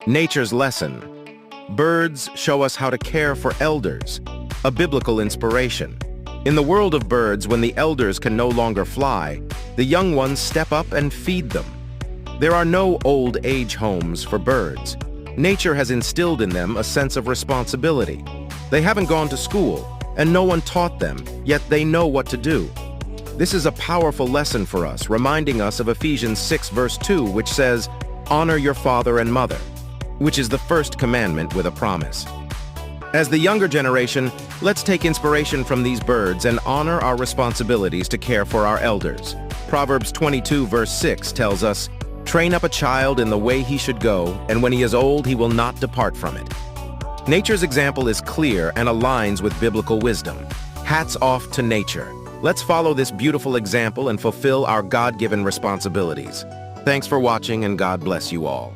Nature's lesson. Birds show us how to care for elders, a biblical inspiration. In the world of birds, when the elders can no longer fly, the young ones step up and feed them. There are no old age homes for birds. Nature has instilled in them a sense of responsibility. They haven't gone to school, and no one taught them, yet they know what to do. This is a powerful lesson for us, reminding us of Ephesians 6 verse 2, which says, "Honor your father and mother," which is the first commandment with a promise. As the younger generation, let's take inspiration from these birds and honor our responsibilities to care for our elders. Proverbs 22 verse 6 tells us, "Train up a child in the way he should go, and when he is old, he will not depart from it." Nature's example is clear and aligns with biblical wisdom. Hats off to nature. Let's follow this beautiful example and fulfill our God-given responsibilities. Thanks for watching, and God bless you all.